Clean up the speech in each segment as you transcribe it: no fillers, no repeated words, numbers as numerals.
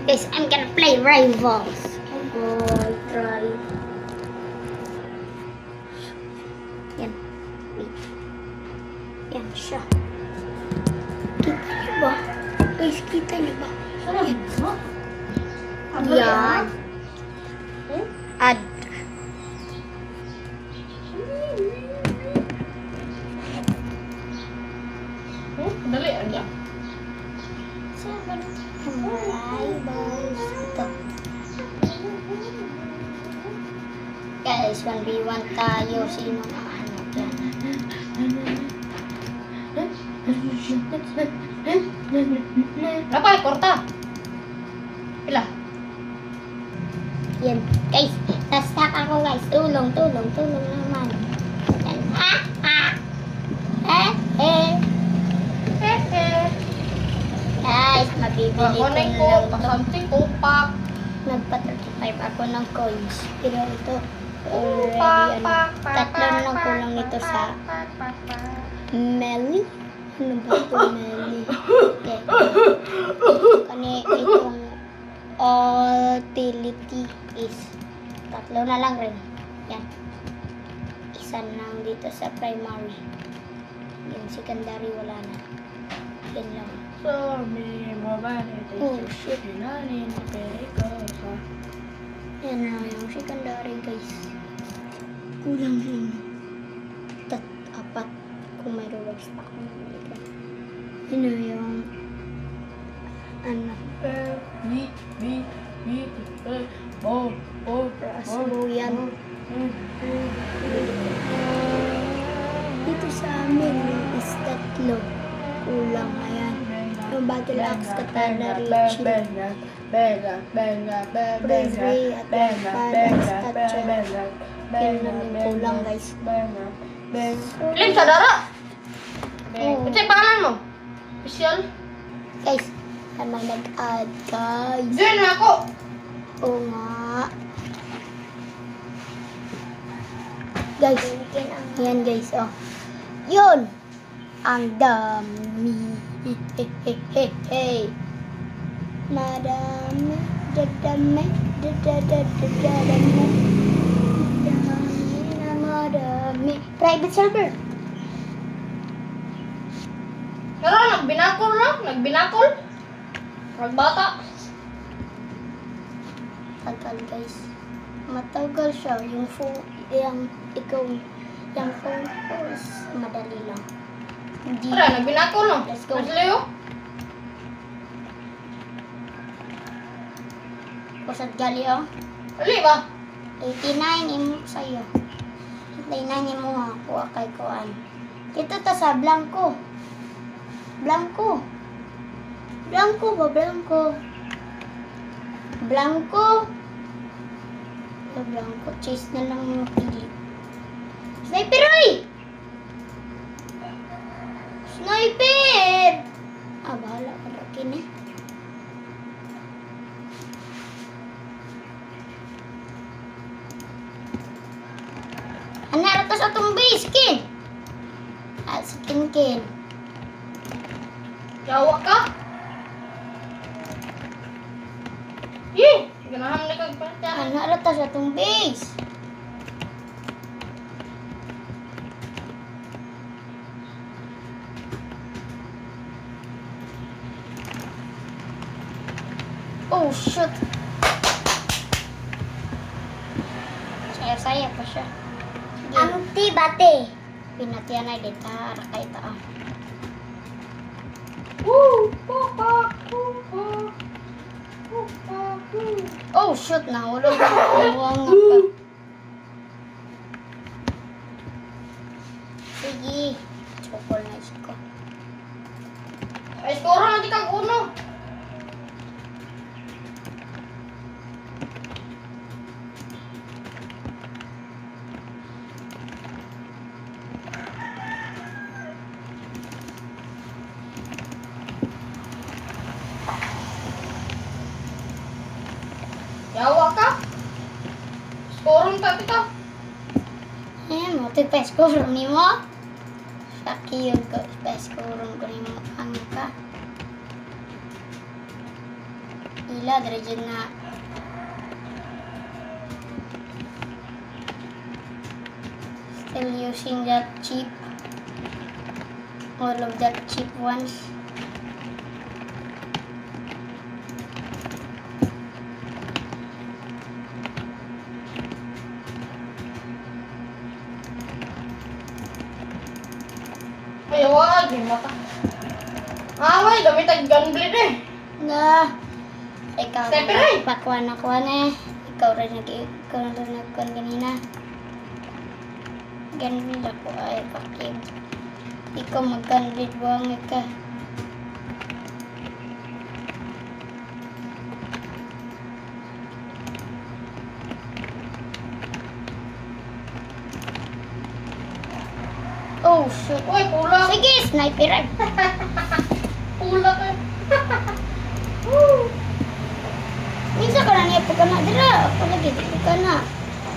Guys, I'm gonna play Rivals. Oh, try. Yan. Wait. Yan siya. Kita niyo ba? Guys, kita niyo ba? Yan. Yan. Add. Dali, aja. Rivals. Ito. Guys, 1v1 tayo. Sino ang ano dyan? Berapa korta? Pila? Yan. Guys, na-stuck ako guys. Tulong naman. Yan. Guys, mabibili ko Kunin ko, lang ito. pasanting ko, pak. Nagpa-35 ako ng coins. Pero ito, Pak, already, pak, pak, tatlo na lang kulang nito sa Melly. Ano ba ito, Melly? Okay. Itong utility is tatlo na lang rin. Yan. Isa lang dito sa primary. Yung secondary wala na. Yan lang. Sorry, Oh, shit. Nani, perikosa. Yan na yung secondary guys. Kulang rin. Apat kung may Robux pa akong nabili. Yun na yung ano. Rasbo yan. Dito sa amin is tatlo. Kulang. Ayan. Yung battle axe katana Richie. Bravery at Badass Statue. Yan lang yung kulang guys. Lim, saudara. Oh. Cek pangalan mo. Official. Guys, may nag-add guys. Join na ako. Oo nga. Guys, yan guys, oh. Yun! Ang dami. Hehehehe. Madami. Dadami. Dadadadadadami. Madami na madami. Private server. Pero nagbinakol na. Nagbinakol. Nagbata. Tagal guys. Matagal siya. Yung phone, yung phone ko is madali lang. Hindi. Tara, nagbinakol no. Let's go. Mas Leo. Pusat gali oh. Ali ba? 89 imo sa'yo. 89 imo ako kay kuan. Ito ta sa blanco. Blanco. Blanco ba? Blanco. Blanco. Blanco. Chase na lang yung pili. Sniper oy! Sniper! Ah, bahala ka rakin eh. Ano to sa itong base, Kin? Ah, si Kin. Yawa ka. Yee! Ganahan na kagpantyan. Ano to sa itong base? Oh, shoot. Saya-saya pa siya. Ang tibate. Pinatiyan ay dita. Rakay ito ah. Woo! Papa! Papa! Papa! Oh, shoot. Nahulog ako. Huwag nga pa. Sige. Chokol na ko. Ay, skoro nanti kang uno. Yawa ka. Skorong tapi ka. Mo ito peskurong ni mo. Saki yung peskurong ko ni mo. Ang ka. pila, dere dyan na. Still using that cheap. All of that cheap ones. Ay, wag. Mata. Away, gamit ang gunblade eh. Na. Ikaw Stepper, na eh. pakuan ako na. Ikaw rin nagkuhan kanina. Ganun ako ay pakib. Ikaw mag-gunblade buwang ka. Oh, shoot. Uy, pula. Sige, sniper ay. Pula ka. Minsan ka na niya po ka na. Dira, ako lagi, po ka na.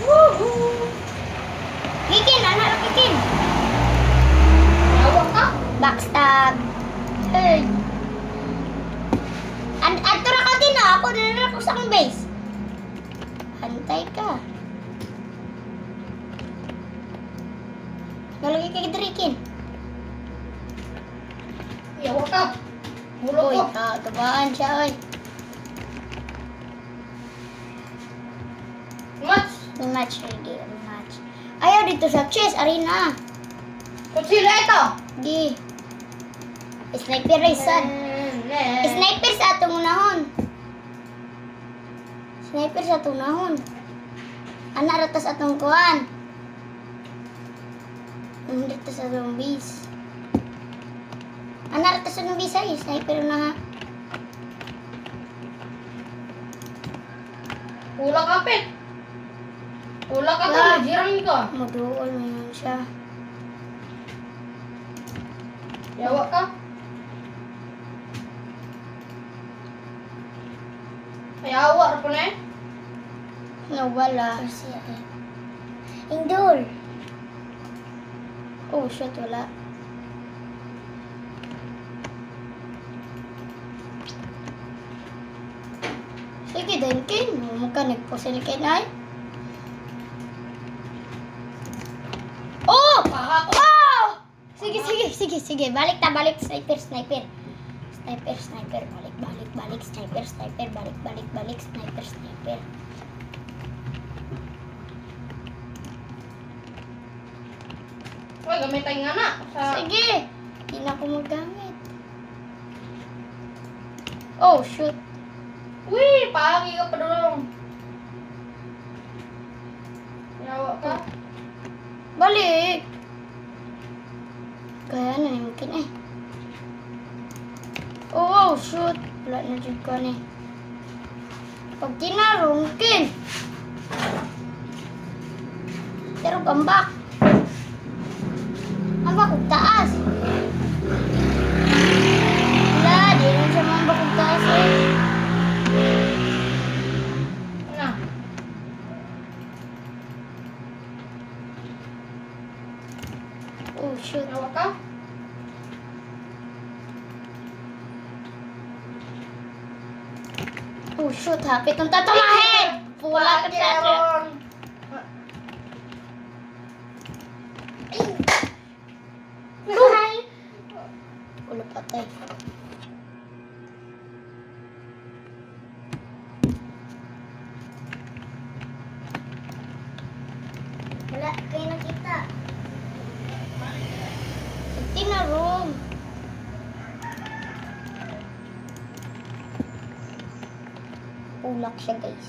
Woohoo. Kikin, anak, kikin. Yawa ka. Backstab. Hey. Atura ka din ah. Ako na ako sa akong base. Antay ka. Nalagay kay Drikin. Yawa ka. Bulok Uy, ko. gabaan siya, oy. Match. Rematch, ready, rematch. Ayaw dito sa chess, arena. Kutsila ito. Di. Sniper race, son. Sniper sa atong unahon. Sniper sa atong unahon. Anak ratas atong kuhan. Dito sa atong base. Anak ratas atong base ay. Sniper na ha. Pula ka, pet. Pula ka ka. Ah. Jirang ka. Maduol mo yun siya. Yawa ka. Yawa po na eh. Nawala siya eh. Indol. Oh, shit, wala. Sige, Duncan. Mukha nagpusil kay Nay. Oh! Wow! Sige, sige, sige, sige. Balik ta, balik. Sniper, sniper. Sniper, sniper. Balik, balik, balik. Sniper, sniper. Balik, balik, balik. Sniper, sniper. Uy, gamitin nga na. Sa... Sige. Hindi na ako magamit. Oh, shoot. Uy, pagi ka pa doon. Yawa ka. Balik. Kaya na mungkin eh. Oh, shoot. Wala na dyan ko eh. Pag tinarungkin. Pero gambak. Ambak kong taas. Wala, di rin siya mambak kong taas eh. Ano? Oh, shoot. Yawa ka. Oh, shoot. Hapit ng tatamahin. Pula ka siya. Ulo patay. Wala, kayo nakita. Tinarong. Ulak siya, guys.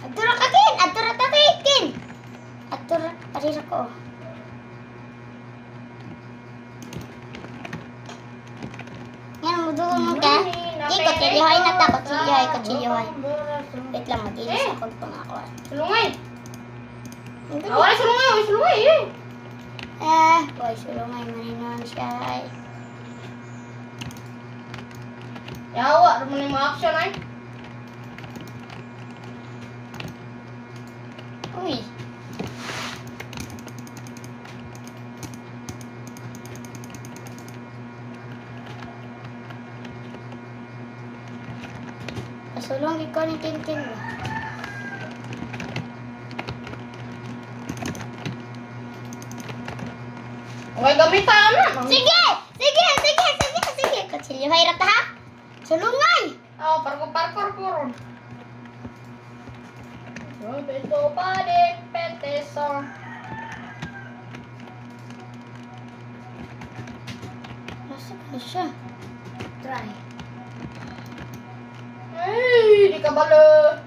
Atura ka, Kin! Atura ka, Kin! Atura, parira ko. Yan, mudugon mo ka. Di, kutsilyohay na ta. Kutsilyohay, kutsilyohay. Wait lang, mag-inis ako pangakuan. Sulungay. Awalay sulungay. Awalay sulungay eh. Boy, sulungay maninon siya. Ay. Yawa, naman yung mga action ay. Uy. Sulong ikaw ni Tintin ba? Okay, gamitan na. Sige! Sige! Sige! Sige! Sige! Kutsilyo hay rata ha? Sulungay! Oh, parkour kurun. Beto balik peteso. Nasa na siya? Try. Ay, di ka balo.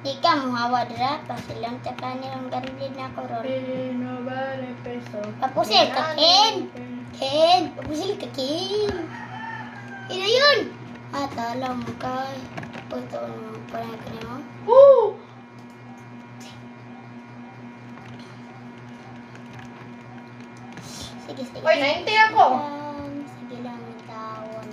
Di ka muhawa dira pa silang takani ang ganlid na koron. Pino balik peso. Papusil ka, Ken! Ken! Papusil ka, Ken! Ina yun! Ah, tala mo ka. Ito mo parang kanina mo. Woo! Sige, sige. Oy, 90 ako. Sige lang, tawon.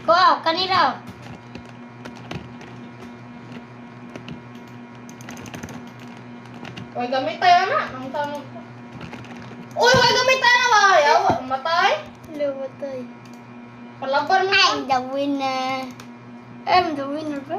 Wow, kanina. Oy, gamitan na. Ang tanong ko. Uy, oy, gamitan na ba? Yawa, matay. Lumatay. Palaban na. I'm the winner. I'm the winner, bro.